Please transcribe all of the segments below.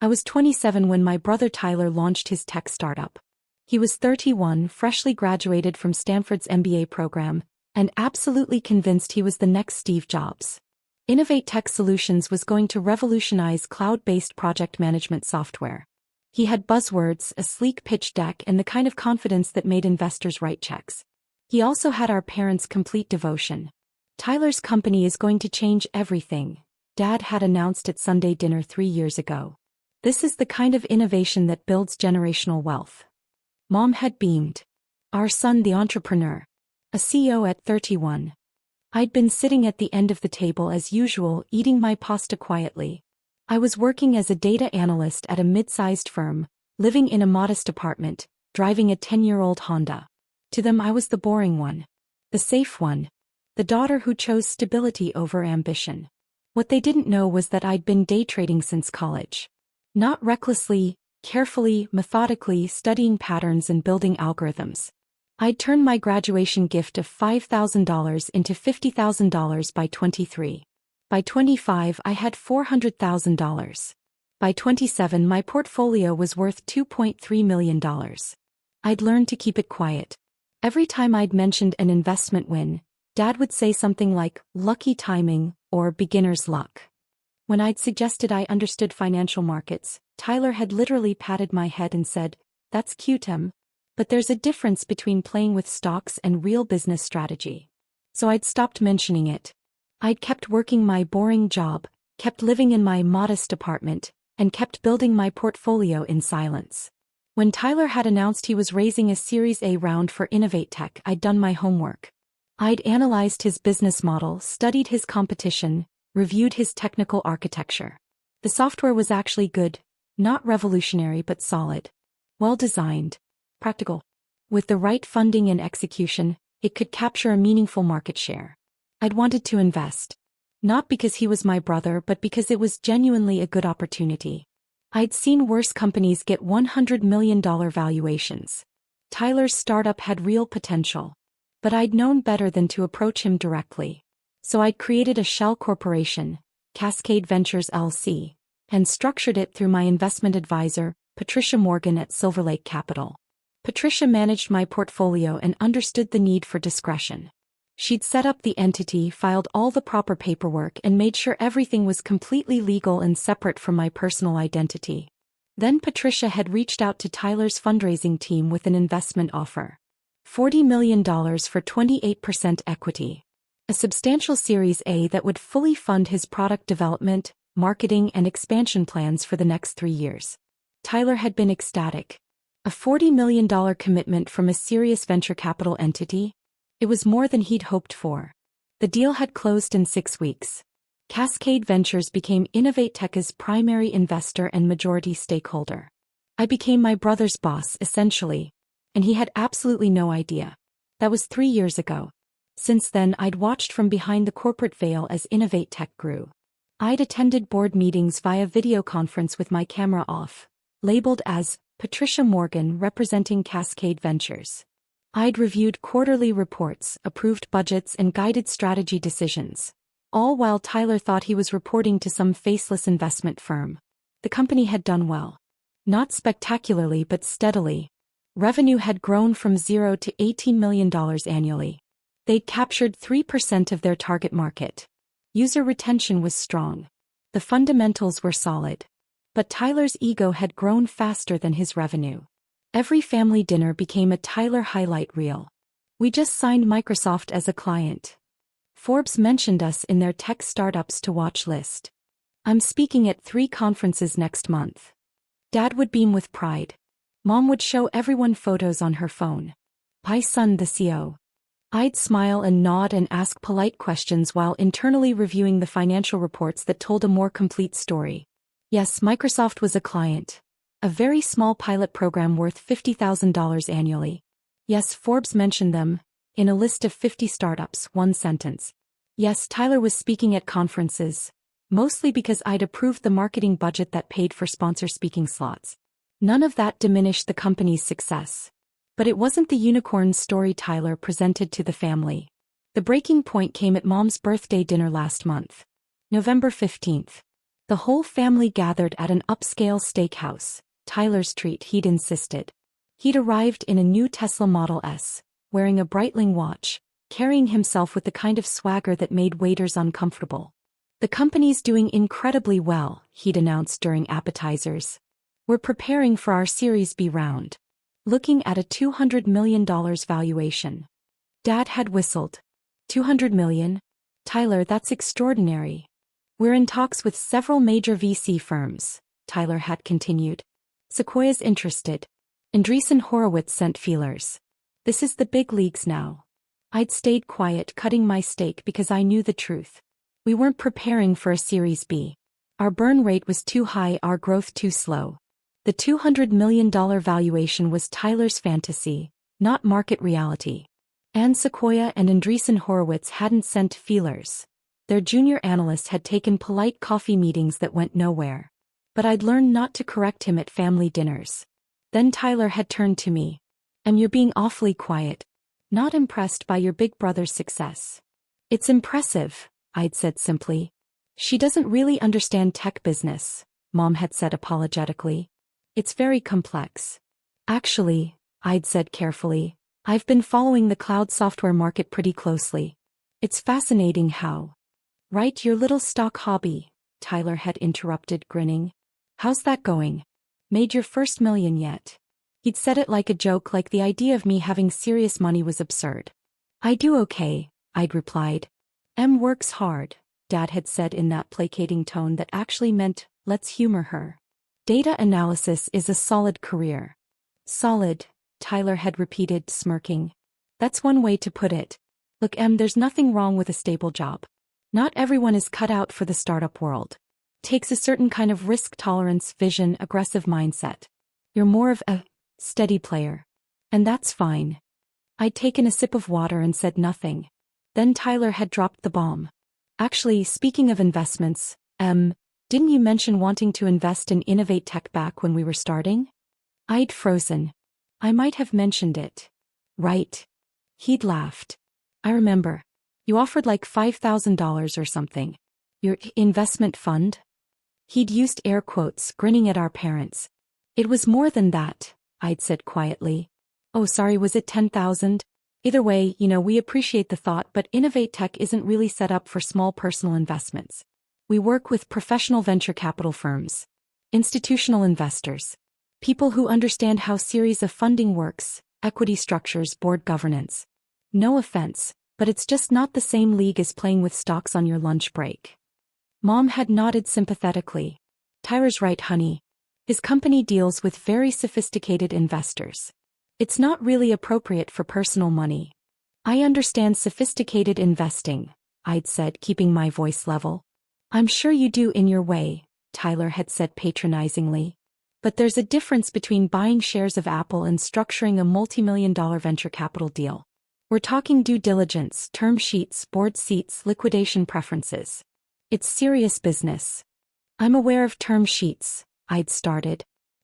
I was 27 when my brother Tyler launched his tech startup. He was 31, freshly graduated from Stanford's MBA program, and absolutely convinced he was the next Steve Jobs. InnovateTech Solutions was going to revolutionize cloud-based project management software. He had buzzwords, a sleek pitch deck, and the kind of confidence that made investors write checks. He also had our parents' complete devotion. Tyler's company is going to change everything, Dad had announced at Sunday dinner 3 years ago. This is the kind of innovation that builds generational wealth. Mom had beamed. Our son, the entrepreneur. A CEO at 31. I'd been sitting at the end of the table as usual, eating my pasta quietly. I was working as a data analyst at a mid-sized firm, living in a modest apartment, driving a 10-year-old Honda. To them I was the boring one. The safe one. The daughter who chose stability over ambition. What they didn't know was that I'd been day trading since college. Not recklessly, carefully, methodically studying patterns and building algorithms. I'd turned my graduation gift of $5,000 into $50,000 by 23. By 25 I had $400,000. By 27 my portfolio was worth $2.3 million. I'd learned to keep it quiet. Every time I'd mentioned an investment win, Dad would say something like, lucky timing, or beginner's luck. When I'd suggested I understood financial markets, Tyler had literally patted my head and said, "That's cute, but there's a difference between playing with stocks and real business strategy." So I'd stopped mentioning it. I'd kept working my boring job, kept living in my modest apartment, and kept building my portfolio in silence. When Tyler had announced he was raising a Series A round for InnovateTech, I'd done my homework. I'd analyzed his business model, studied his competition, reviewed his technical architecture. The software was actually good, not revolutionary but solid. Well-designed. Practical. With the right funding and execution, it could capture a meaningful market share. I'd wanted to invest. Not because he was my brother but because it was genuinely a good opportunity. I'd seen worse companies get $100 million valuations. Tyler's startup had real potential. But I'd known better than to approach him directly. So I'd created a shell corporation, Cascade Ventures LC, and structured it through my investment advisor, Patricia Morgan at Silver Lake Capital. Patricia managed my portfolio and understood the need for discretion. She'd set up the entity, filed all the proper paperwork, and made sure everything was completely legal and separate from my personal identity. Then Patricia had reached out to Tyler's fundraising team with an investment offer. $40 million for 28% equity. A substantial Series A that would fully fund his product development, marketing, and expansion plans for the next 3 years. Tyler had been ecstatic. A $40 million commitment from a serious venture capital entity? It was more than he'd hoped for. The deal had closed in 6 weeks. Cascade Ventures became InnovateTech's primary investor and majority stakeholder. I became my brother's boss, essentially. And he had absolutely no idea. That was 3 years ago. Since then I'd watched from behind the corporate veil as InnovateTech grew. I'd attended board meetings via video conference with my camera off, labeled as Patricia Morgan representing Cascade Ventures. I'd reviewed quarterly reports, approved budgets, and guided strategy decisions, all while Tyler thought he was reporting to some faceless investment firm. The company had done well. Not spectacularly but steadily. Revenue had grown from $0 to $18 million annually. They'd captured 3% of their target market. User retention was strong. The fundamentals were solid. But Tyler's ego had grown faster than his revenue. Every family dinner became a Tyler highlight reel. We just signed Microsoft as a client. Forbes mentioned us in their tech startups to watch list. I'm speaking at 3 conferences next month. Dad would beam with pride. Mom would show everyone photos on her phone. My son, the CEO. I'd smile and nod and ask polite questions while internally reviewing the financial reports that told a more complete story. Yes, Microsoft was a client. A very small pilot program worth $50,000 annually. Yes, Forbes mentioned them, in a list of 50 startups, 1 sentence. Yes, Tyler was speaking at conferences, mostly because I'd approved the marketing budget that paid for sponsor speaking slots. None of that diminished the company's success. But it wasn't the unicorn story Tyler presented to the family. The breaking point came at Mom's birthday dinner last month. November 15th. The whole family gathered at an upscale steakhouse, Tyler's treat, he'd insisted. He'd arrived in a new Tesla Model S, wearing a Breitling watch, carrying himself with the kind of swagger that made waiters uncomfortable. The company's doing incredibly well, he'd announced during appetizers. We're preparing for our Series B round. Looking at a $200 million valuation. Dad had whistled. $200 million? Tyler, that's extraordinary. We're in talks with several major VC firms, Tyler had continued. Sequoia's interested. Andreessen Horowitz sent feelers. This is the big leagues now. I'd stayed quiet, cutting my steak because I knew the truth. We weren't preparing for a Series B. Our burn rate was too high, our growth too slow. The $200 million valuation was Tyler's fantasy, not market reality. And Sequoia and Andreessen Horowitz hadn't sent feelers. Their junior analyst had taken polite coffee meetings that went nowhere. But I'd learned not to correct him at family dinners. Then Tyler had turned to me. You're being awfully quiet. Not impressed by your big brother's success. It's impressive, I'd said simply. She doesn't really understand tech business, Mom had said apologetically. It's very complex. Actually, I'd said carefully, I've been following the cloud software market pretty closely. It's fascinating how. Right, your little stock hobby, Tyler had interrupted, grinning. How's that going? Made your first million yet? He'd said it like a joke, like the idea of me having serious money was absurd. I do okay, I'd replied. Works hard, Dad had said in that placating tone that actually meant, let's humor her. Data analysis is a solid career. Solid, Tyler had repeated, smirking. That's one way to put it. Look, there's nothing wrong with a stable job. Not everyone is cut out for the startup world. Takes a certain kind of risk tolerance, vision, aggressive mindset. You're more of a steady player. And that's fine. I'd taken a sip of water and said nothing. Then Tyler had dropped the bomb. Actually, speaking of investments, didn't you mention wanting to invest in InnovateTech back when we were starting? I'd frozen. I might have mentioned it. Right. He'd laughed. I remember. You offered like $5,000 or something. Your investment fund? He'd used air quotes, grinning at our parents. It was more than that, I'd said quietly. Oh, sorry, was it 10,000? Either way, we appreciate the thought, but InnovateTech isn't really set up for small personal investments. We work with professional venture capital firms, institutional investors, people who understand how series of funding works, equity structures, board governance. No offense, but it's just not the same league as playing with stocks on your lunch break. Mom had nodded sympathetically. Tyler's right, honey. His company deals with very sophisticated investors. It's not really appropriate for personal money. I understand sophisticated investing, I'd said, keeping my voice level. I'm sure you do in your way, Tyler had said patronizingly. But there's a difference between buying shares of Apple and structuring a multi-million-dollar venture capital deal. We're talking due diligence, term sheets, board seats, liquidation preferences. It's serious business. I'm aware of term sheets, I'd started.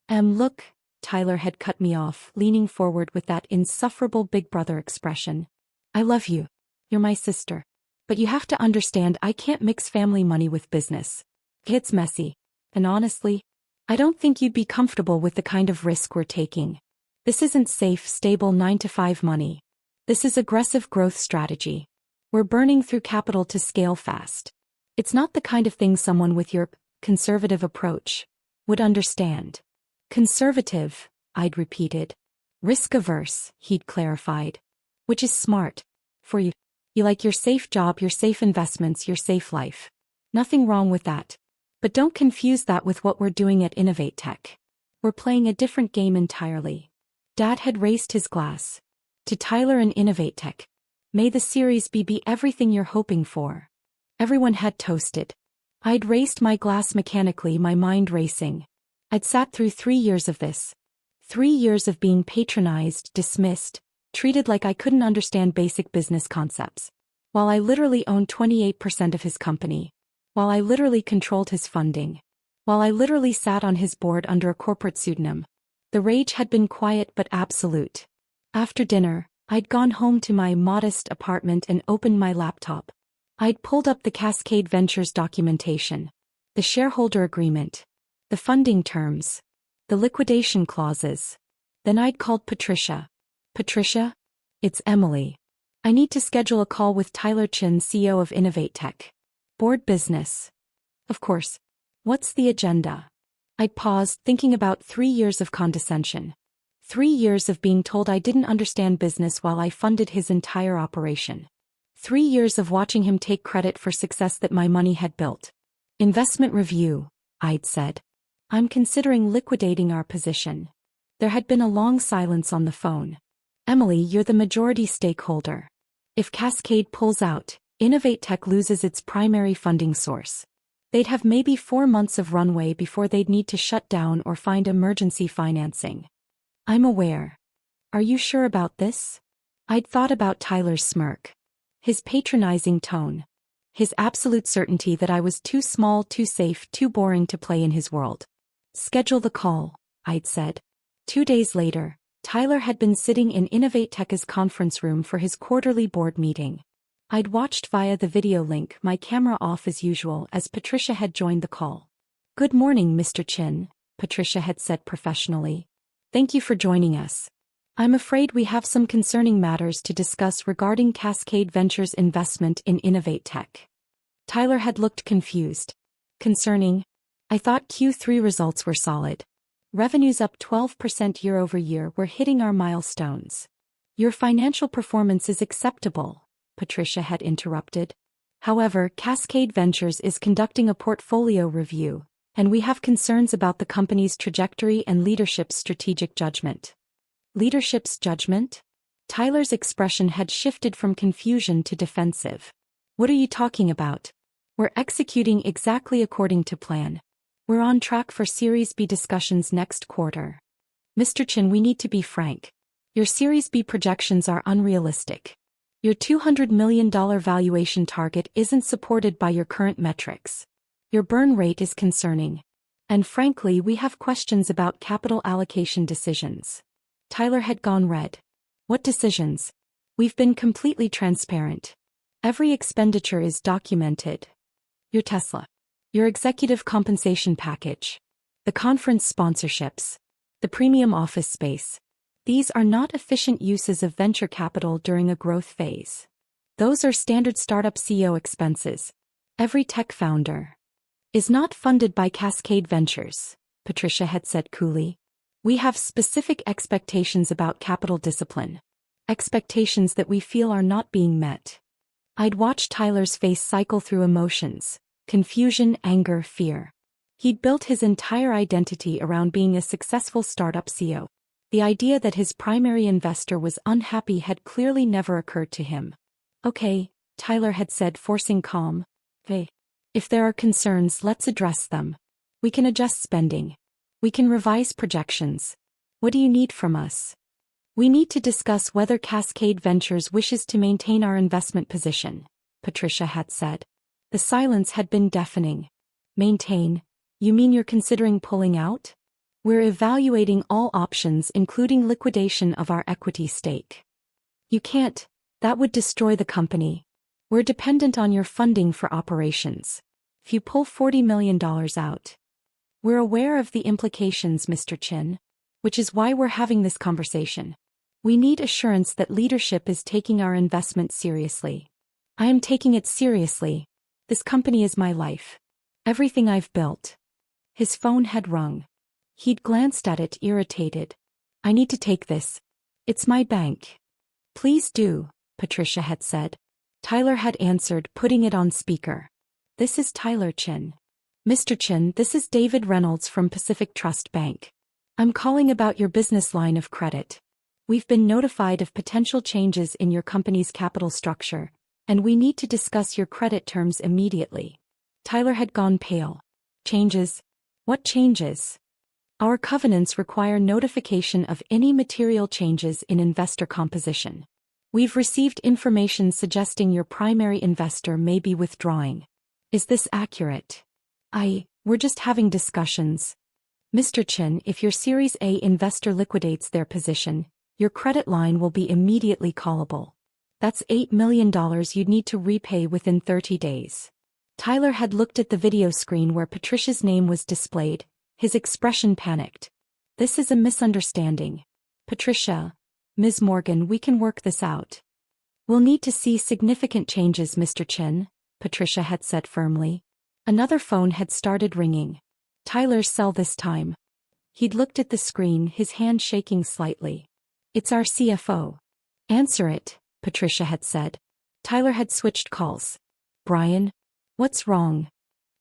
Look, Tyler had cut me off, leaning forward with that insufferable big brother expression. I love you. You're my sister. But you have to understand I can't mix family money with business. It's messy. And honestly, I don't think you'd be comfortable with the kind of risk we're taking. This isn't safe, stable 9-to-5 money. This is aggressive growth strategy. We're burning through capital to scale fast. It's not the kind of thing someone with your conservative approach would understand. Conservative, I'd repeated. Risk-averse, he'd clarified. Which is smart. For you. You like your safe job, your safe investments, your safe life. Nothing wrong with that. But don't confuse that with what we're doing at InnovateTech. We're playing a different game entirely. Dad had raised his glass. To Tyler and InnovateTech. May the Series B be everything you're hoping for. Everyone had toasted. I'd raised my glass mechanically, my mind racing. I'd sat through 3 years of this. 3 years of being patronized, dismissed, treated like I couldn't understand basic business concepts. While I literally owned 28% of his company. While I literally controlled his funding. While I literally sat on his board under a corporate pseudonym. The rage had been quiet but absolute. After dinner, I'd gone home to my modest apartment and opened my laptop. I'd pulled up the Cascade Ventures documentation. the shareholder agreement, the funding terms, the liquidation clauses. Then I'd called Patricia. Patricia? It's Emily. I need to schedule a call with Tyler Chin, CEO of InnovateTech. Board business. Of course. What's the agenda? I'd paused, thinking about 3 years of condescension. 3 years of being told I didn't understand business while I funded his entire operation. 3 years of watching him take credit for success that my money had built. Investment review, I'd said. I'm considering liquidating our position. There had been a long silence on the phone. Emily, you're the majority stakeholder. If Cascade pulls out, InnovateTech loses its primary funding source. They'd have maybe 4 months of runway before they'd need to shut down or find emergency financing. I'm aware. Are you sure about this? I'd thought about Tyler's smirk. His patronizing tone. His absolute certainty that I was too small, too safe, too boring to play in his world. Schedule the call, I'd said. 2 days later, Tyler had been sitting in InnovateTech's conference room for his quarterly board meeting. I'd watched via the video link, my camera off as usual, as Patricia had joined the call. Good morning, Mr. Chin, Patricia had said professionally. Thank you for joining us. I'm afraid we have some concerning matters to discuss regarding Cascade Ventures' investment in InnovateTech. Tyler had looked confused. Concerning? I thought Q3 results were solid. Revenues up 12% year-over-year. We're hitting our milestones. Your financial performance is acceptable, Patricia had interrupted. However, Cascade Ventures is conducting a portfolio review, and we have concerns about the company's trajectory and leadership's strategic judgment. Leadership's judgment? Tyler's expression had shifted from confusion to defensive. What are you talking about? We're executing exactly according to plan. We're on track for Series B discussions next quarter. Mr. Chin, we need to be frank. Your Series B projections are unrealistic. Your $200 million valuation target isn't supported by your current metrics. Your burn rate is concerning. And frankly, we have questions about capital allocation decisions. Tyler had gone red. What decisions? We've been completely transparent. Every expenditure is documented. Your Tesla. Your executive compensation package. The conference sponsorships. The premium office space. These are not efficient uses of venture capital during a growth phase. Those are standard startup CEO expenses. Every tech founder is not funded by Cascade Ventures, Patricia had said coolly. We have specific expectations about capital discipline. Expectations that we feel are not being met. I'd watched Tyler's face cycle through emotions. Confusion, anger, fear. He'd built his entire identity around being a successful startup CEO. The idea that his primary investor was unhappy had clearly never occurred to him. Okay, Tyler had said, forcing calm. Hey. If there are concerns, let's address them. We can adjust spending. We can revise projections. What do you need from us? We need to discuss whether Cascade Ventures wishes to maintain our investment position, Patricia had said. The silence had been deafening. Maintain? You mean you're considering pulling out? We're evaluating all options, including liquidation of our equity stake. You can't. That would destroy the company. We're dependent on your funding for operations. If you pull $40 million out. We're aware of the implications, Mr. Chin. Which is why we're having this conversation. We need assurance that leadership is taking our investment seriously. I am taking it seriously. This company is my life. Everything I've built. His phone had rung. He'd glanced at it, irritated. I need to take this. It's my bank. Please do, Patricia had said. Tyler had answered, putting it on speaker. This is Tyler Chin. Mr. Chin, this is David Reynolds from Pacific Trust Bank. I'm calling about your business line of credit. We've been notified of potential changes in your company's capital structure, and we need to discuss your credit terms immediately. Tyler had gone pale. Changes? What changes? Our covenants require notification of any material changes in investor composition. We've received information suggesting your primary investor may be withdrawing. Is this accurate? We're just having discussions. Mr. Chin, if your Series A investor liquidates their position, your credit line will be immediately callable. That's $8 million you'd need to repay within 30 days. Tyler had looked at the video screen where Patricia's name was displayed, his expression panicked. This is a misunderstanding. Patricia, Ms. Morgan, we can work this out. We'll need to see significant changes, Mr. Chin, Patricia had said firmly. Another phone had started ringing. Tyler's cell this time. He'd looked at the screen, his hand shaking slightly. It's our CFO. Answer it, Patricia had said. Tyler had switched calls. Brian? What's wrong?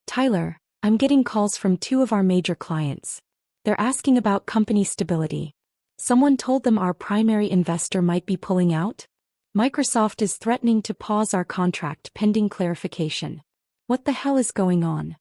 Tyler, I'm getting calls from 2 of our major clients. They're asking about company stability. Someone told them our primary investor might be pulling out. Microsoft is threatening to pause our contract pending clarification. What the hell is going on?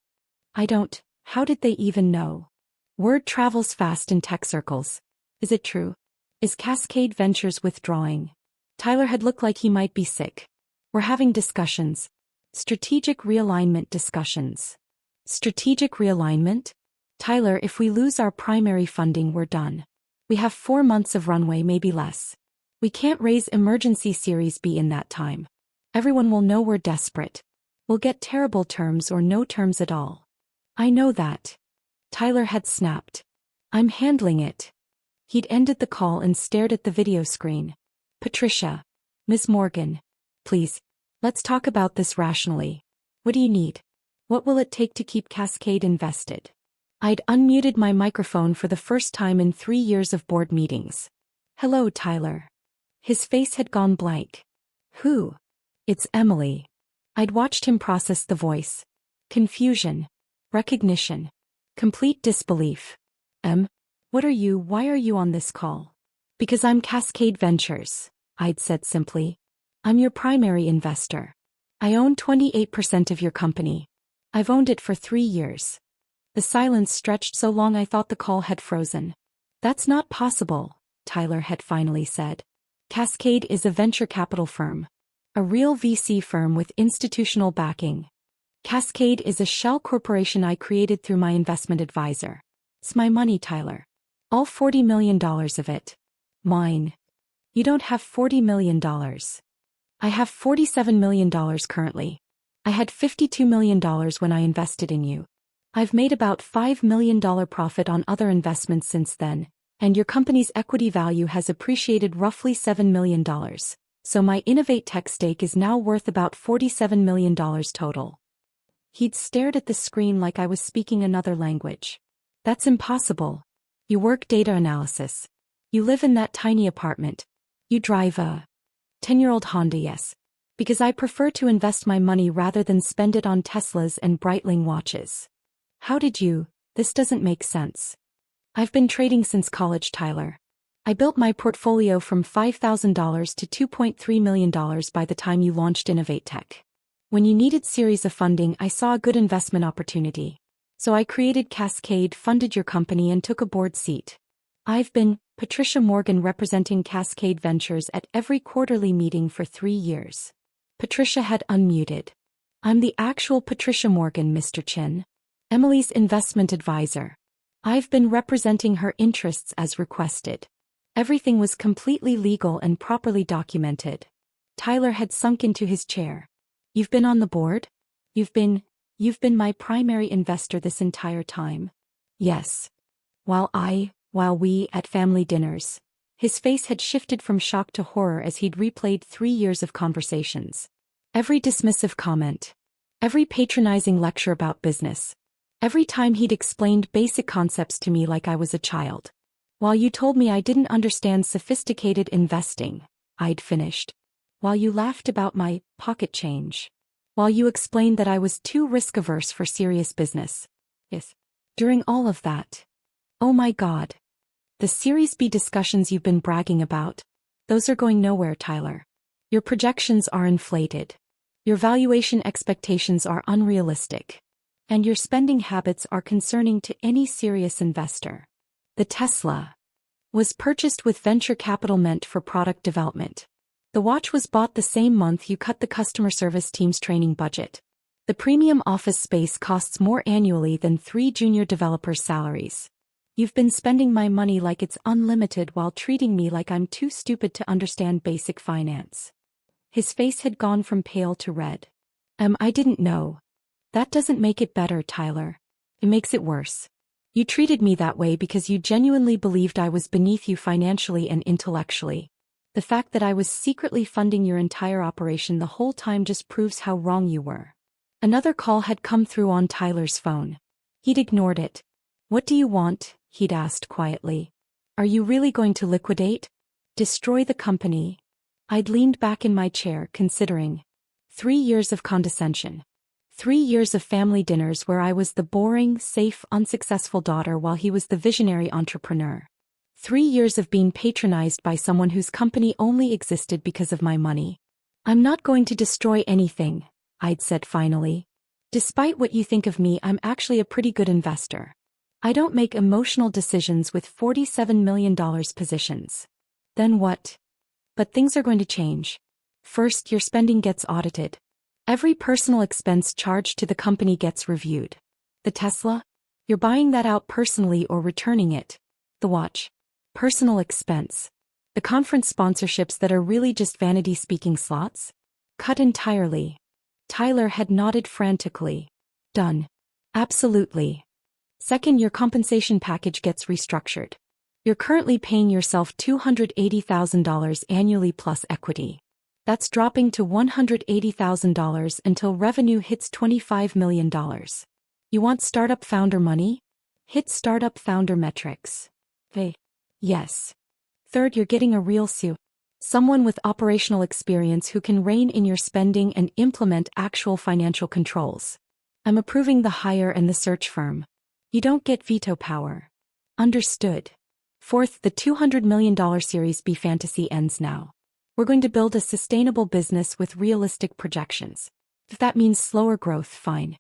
How did they even know? Word travels fast in tech circles. Is it true? Is Cascade Ventures withdrawing? Tyler had looked like he might be sick. We're having discussions. Strategic realignment discussions. Strategic realignment? Tyler, if we lose our primary funding, we're done. We have 4 months of runway, maybe less. We can't raise emergency Series B in that time. Everyone will know we're desperate. We'll get terrible terms or no terms at all. I know that. Tyler had snapped. I'm handling it. He'd ended the call and stared at the video screen. Patricia. Ms. Morgan. Please. Let's talk about this rationally. What do you need? What will it take to keep Cascade invested? I'd unmuted my microphone for the first time in 3 years of board meetings. Hello, Tyler. His face had gone blank. Who? It's Emily. I'd watched him process the voice. Confusion. Recognition. Complete disbelief. What are you? Why are you on this call? Because I'm Cascade Ventures, I'd said simply. I'm your primary investor. I own 28% of your company. I've owned it for 3 years. The silence stretched so long I thought the call had frozen. That's not possible, Tyler had finally said. Cascade is a venture capital firm. A real VC firm with institutional backing. Cascade is a shell corporation I created through my investment advisor. It's my money, Tyler. All $40 million of it. Mine. You don't have $40 million. I have $47 million currently. I had $52 million when I invested in you. I've made about $5 million profit on other investments since then, and your company's equity value has appreciated roughly $7 million, so my InnovateTech stake is now worth about $47 million total. He'd stared at the screen like I was speaking another language. That's impossible. You work data analysis. You live in that tiny apartment. You drive a 10-year-old Honda, yes. Because I prefer to invest my money rather than spend it on Teslas and Breitling watches. How did you? This doesn't make sense. I've been trading since college, Tyler. I built my portfolio from $5,000 to $2.3 million by the time you launched InnovateTech. When you needed series of funding, I saw a good investment opportunity. So I created Cascade, funded your company, and took a board seat. I've been Patricia Morgan representing Cascade Ventures at every quarterly meeting for 3 years. Patricia had unmuted. I'm the actual Patricia Morgan, Mr. Chin. Emily's investment advisor. I've been representing her interests as requested. Everything was completely legal and properly documented. Tyler had sunk into his chair. You've been on the board? You've been my primary investor this entire time. Yes. While we at family dinners. His face had shifted from shock to horror as he'd replayed 3 years of conversations. Every dismissive comment. Every patronizing lecture about business. Every time he'd explained basic concepts to me like I was a child. While you told me I didn't understand sophisticated investing, I'd finished. While you laughed about my pocket change. While you explained that I was too risk-averse for serious business. Yes. During all of that. Oh my God. The Series B discussions you've been bragging about, those are going nowhere, Tyler. Your projections are inflated. Your valuation expectations are unrealistic. And your spending habits are concerning to any serious investor. The Tesla was purchased with venture capital meant for product development. The watch was bought the same month you cut the customer service team's training budget. The premium office space costs more annually than 3 junior developers' salaries. You've been spending my money like it's unlimited while treating me like I'm too stupid to understand basic finance. His face had gone from pale to red. I didn't know. That doesn't make it better, Tyler. It makes it worse. You treated me that way because you genuinely believed I was beneath you financially and intellectually. The fact that I was secretly funding your entire operation the whole time just proves how wrong you were. Another call had come through on Tyler's phone. He'd ignored it. What do you want? He'd asked quietly. Are you really going to liquidate? Destroy the company? I'd leaned back in my chair, considering. 3 years of condescension. 3 years of family dinners where I was the boring, safe, unsuccessful daughter while he was the visionary entrepreneur. 3 years of being patronized by someone whose company only existed because of my money. I'm not going to destroy anything, I'd said finally. Despite what you think of me, I'm actually a pretty good investor. I don't make emotional decisions with $47 million positions. Then what? But things are going to change. First, your spending gets audited. Every personal expense charged to the company gets reviewed. The Tesla? You're buying that out personally or returning it. The watch? Personal expense. The conference sponsorships that are really just vanity-speaking slots? Cut entirely. Tyler had nodded frantically. Done. Absolutely. Second, your compensation package gets restructured. You're currently paying yourself $280,000 annually plus equity. That's dropping to $180,000 until revenue hits $25 million. You want startup founder money? Hit startup founder metrics. Hey. Yes. Third, you're getting a real CEO. Someone with operational experience who can rein in your spending and implement actual financial controls. I'm approving the hire and the search firm. You don't get veto power. Understood. Fourth, the $200 million Series B fantasy ends now. We're going to build a sustainable business with realistic projections. If that means slower growth, fine.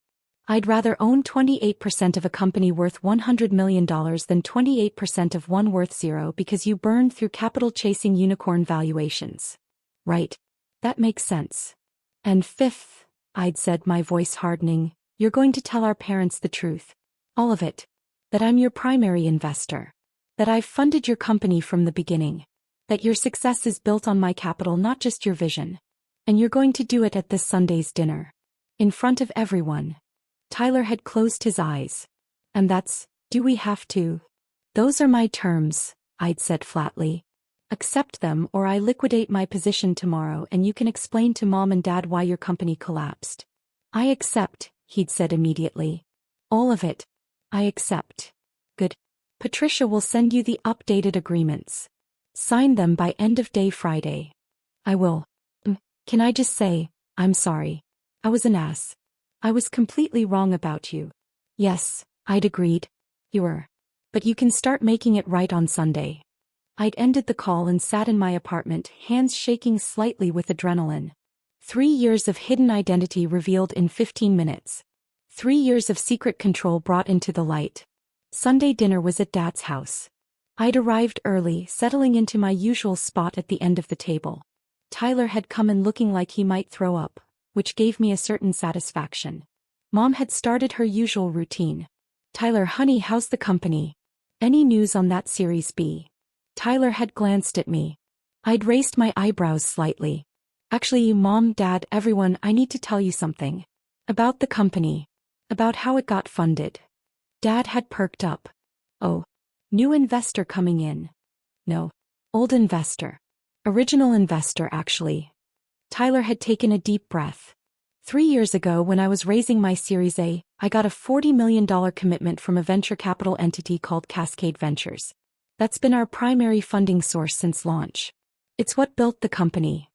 I'd rather own 28% of a company worth $100 million than 28% of one worth zero because you burned through capital-chasing unicorn valuations. Right. That makes sense. And fifth, I'd said, my voice hardening, you're going to tell our parents the truth. All of it. That I'm your primary investor. That I've funded your company from the beginning. That your success is built on my capital, not just your vision. And you're going to do it at this Sunday's dinner. In front of everyone. Tyler had closed his eyes. And that's, do we have to? Those are my terms, I'd said flatly. Accept them or I liquidate my position tomorrow and you can explain to Mom and Dad why your company collapsed. I accept, he'd said immediately. All of it. I accept. Good. Patricia will send you the updated agreements. Sign them by end of day Friday. I will. Can I just say, I'm sorry. I was an ass. I was completely wrong about you. Yes, I'd agreed. You were. But you can start making it right on Sunday. I'd ended the call and sat in my apartment, hands shaking slightly with adrenaline. 3 years of hidden identity revealed in 15 minutes. 3 years of secret control brought into the light. Sunday dinner was at Dad's house. I'd arrived early, settling into my usual spot at the end of the table. Tyler had come in looking like he might throw up, which gave me a certain satisfaction. Mom had started her usual routine. Tyler, honey, how's the company? Any news on that Series B? Tyler had glanced at me. I'd raised my eyebrows slightly. Actually, Mom, Dad, everyone, I need to tell you something. About the company. About how it got funded. Dad had perked up. Oh. New investor coming in. No. Old investor. Original investor, actually. Tyler had taken a deep breath. 3 years ago when I was raising my Series A, I got a $40 million commitment from a venture capital entity called Cascade Ventures. That's been our primary funding source since launch. It's what built the company.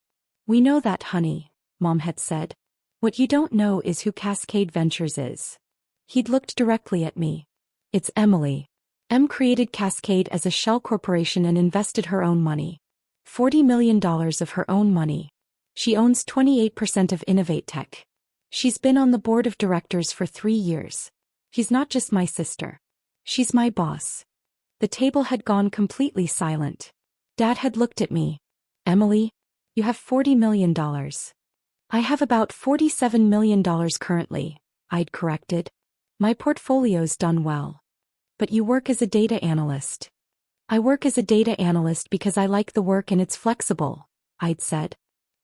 We know that, honey, Mom had said. What you don't know is who Cascade Ventures is. He'd looked directly at me. It's Emily. Em created Cascade as a shell corporation and invested her own money. $40 million of her own money. She owns 28% of InnovateTech. She's been on the board of directors for 3 years. She's not just my sister. She's my boss. The table had gone completely silent. Dad had looked at me. Emily, you have $40 million. I have about $47 million currently, I'd corrected. My portfolio's done well. But you work as a data analyst. I work as a data analyst because I like the work and it's flexible, I'd said.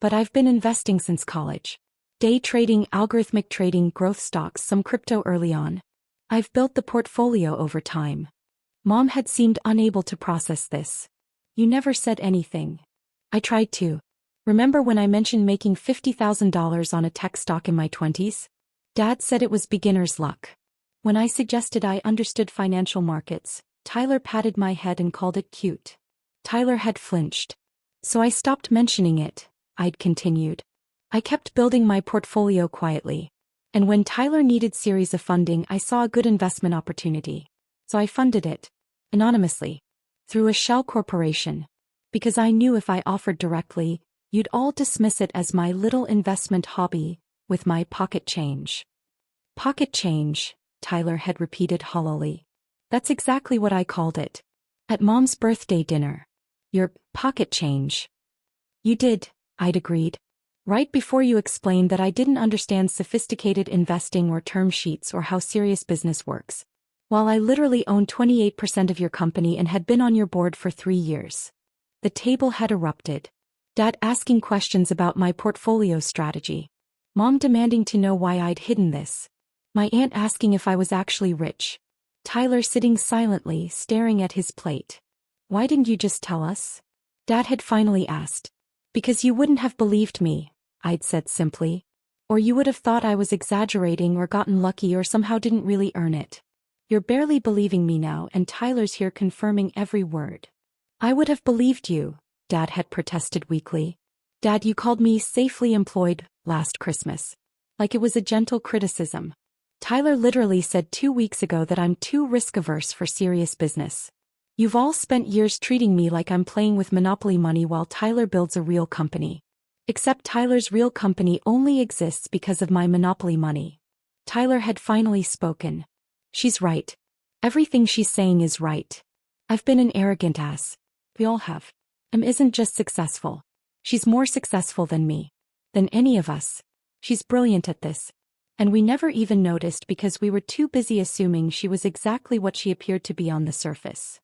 But I've been investing since college. Day trading, algorithmic trading, growth stocks, some crypto early on. I've built the portfolio over time. Mom had seemed unable to process this. You never said anything. I tried to. Remember when I mentioned making $50,000 on a tech stock in my 20s? Dad said it was beginner's luck. When I suggested I understood financial markets, Tyler patted my head and called it cute. Tyler had flinched. So I stopped mentioning it, I'd continued. I kept building my portfolio quietly. And when Tyler needed series of funding, I saw a good investment opportunity. So I funded it. Anonymously. Through a shell corporation. Because I knew if I offered directly, you'd all dismiss it as my little investment hobby, with my pocket change. Pocket change, Tyler had repeated hollowly. That's exactly what I called it. At Mom's birthday dinner. Your pocket change. You did, I'd agreed. Right before you explained that I didn't understand sophisticated investing or term sheets or how serious business works. While I literally own 28% of your company and had been on your board for 3 years. The table had erupted. Dad asking questions about my portfolio strategy. Mom demanding to know why I'd hidden this. My aunt asking if I was actually rich. Tyler sitting silently, staring at his plate. Why didn't you just tell us? Dad had finally asked. Because you wouldn't have believed me, I'd said simply. Or you would have thought I was exaggerating or gotten lucky or somehow didn't really earn it. You're barely believing me now, and Tyler's here confirming every word. I would have believed you, Dad had protested weakly. Dad, you called me safely employed last Christmas. Like it was a gentle criticism. Tyler literally said 2 weeks ago that I'm too risk-averse for serious business. You've all spent years treating me like I'm playing with monopoly money while Tyler builds a real company. Except Tyler's real company only exists because of my monopoly money. Tyler had finally spoken. She's right. Everything she's saying is right. I've been an arrogant ass. We all have. Isn't just successful. She's more successful than me. Than any of us. She's brilliant at this. And we never even noticed because we were too busy assuming she was exactly what she appeared to be on the surface.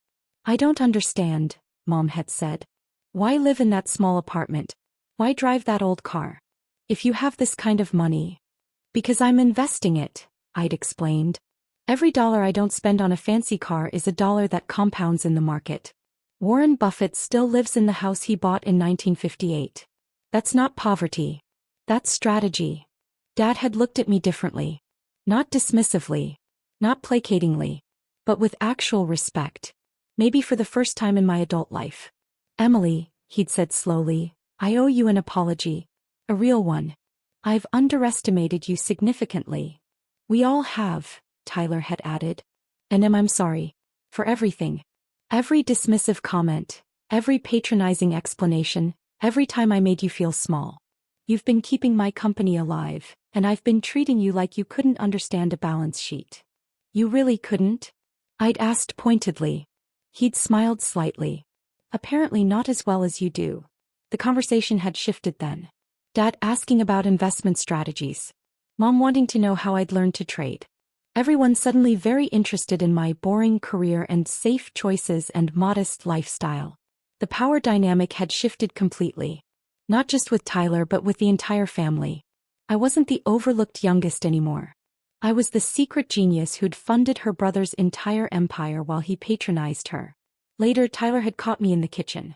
I don't understand, Mom had said. Why live in that small apartment? Why drive that old car? If you have this kind of money. Because I'm investing it, I'd explained. Every dollar I don't spend on a fancy car is a dollar that compounds in the market. Warren Buffett still lives in the house he bought in 1958. That's not poverty. That's strategy. Dad had looked at me differently. Not dismissively. Not placatingly. But with actual respect. Maybe for the first time in my adult life. Emily, he'd said slowly, I owe you an apology. A real one. I've underestimated you significantly. We all have, Tyler had added. And I'm sorry. For everything. Every dismissive comment. Every patronizing explanation. Every time I made you feel small. You've been keeping my company alive, and I've been treating you like you couldn't understand a balance sheet. You really couldn't? I'd asked pointedly. He'd smiled slightly. Apparently not as well as you do. The conversation had shifted then. Dad asking about investment strategies. Mom wanting to know how I'd learned to trade. Everyone suddenly very interested in my boring career and safe choices and modest lifestyle. The power dynamic had shifted completely. Not just with Tyler but with the entire family. I wasn't the overlooked youngest anymore. I was the secret genius who'd funded her brother's entire empire while he patronized her. Later, Tyler had caught me in the kitchen.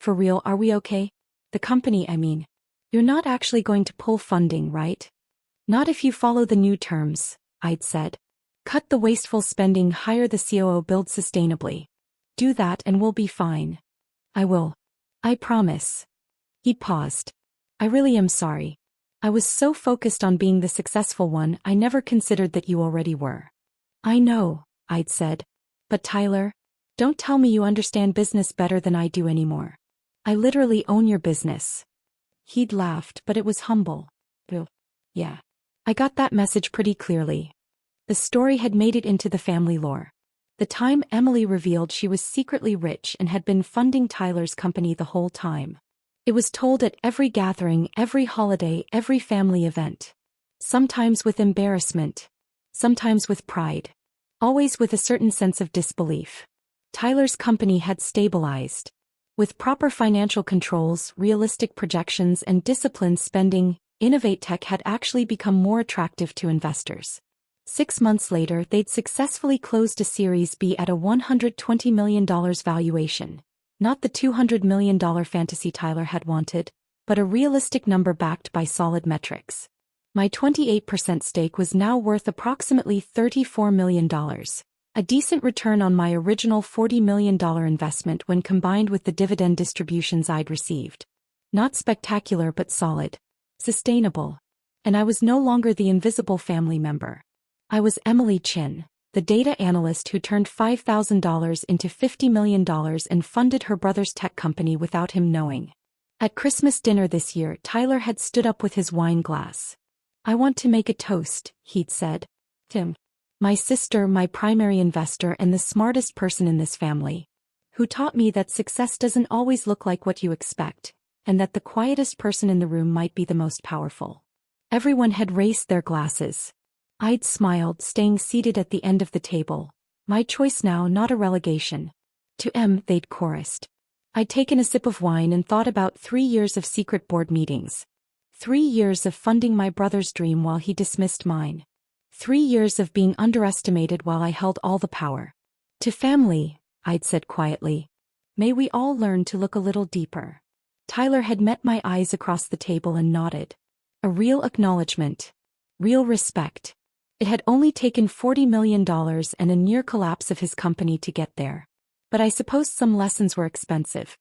For real, are we okay? The company, I mean. You're not actually going to pull funding, right? Not if you follow the new terms, I'd said. Cut the wasteful spending, hire the COO, build sustainably. Do that and we'll be fine. I will. I promise. He paused. I really am sorry. I was so focused on being the successful one, I never considered that you already were. I know, I'd said. But Tyler, don't tell me you understand business better than I do anymore. I literally own your business. He'd laughed, but it was humble. Yeah. I got that message pretty clearly. The story had made it into the family lore. The time Emily revealed she was secretly rich and had been funding Tyler's company the whole time. It was told at every gathering, every holiday, every family event. Sometimes with embarrassment. Sometimes with pride. Always with a certain sense of disbelief. Tyler's company had stabilized. With proper financial controls, realistic projections and disciplined spending, InnovateTech had actually become more attractive to investors. 6 months later, they'd successfully closed a Series B at a $120 million valuation. Not the $200 million fantasy Tyler had wanted, but a realistic number backed by solid metrics. My 28% stake was now worth approximately $34 million, a decent return on my original $40 million investment when combined with the dividend distributions I'd received. Not spectacular but solid. Sustainable. And I was no longer the invisible family member. I was Emily Chin, the data analyst who turned $5,000 into $50 million and funded her brother's tech company without him knowing. At Christmas dinner this year, Tyler had stood up with his wine glass. "I want to make a toast," he'd said. "Tim. My sister, my primary investor and the smartest person in this family. Who taught me that success doesn't always look like what you expect, and that the quietest person in the room might be the most powerful." Everyone had raised their glasses. I'd smiled, staying seated at the end of the table. My choice now, not a relegation. "To M," they'd chorused. I'd taken a sip of wine and thought about 3 years of secret board meetings. 3 years of funding my brother's dream while he dismissed mine. 3 years of being underestimated while I held all the power. "To family," I'd said quietly. "May we all learn to look a little deeper." Tyler had met my eyes across the table and nodded. A real acknowledgement. Real respect. It had only taken $40 million and a near collapse of his company to get there. But I suppose some lessons were expensive.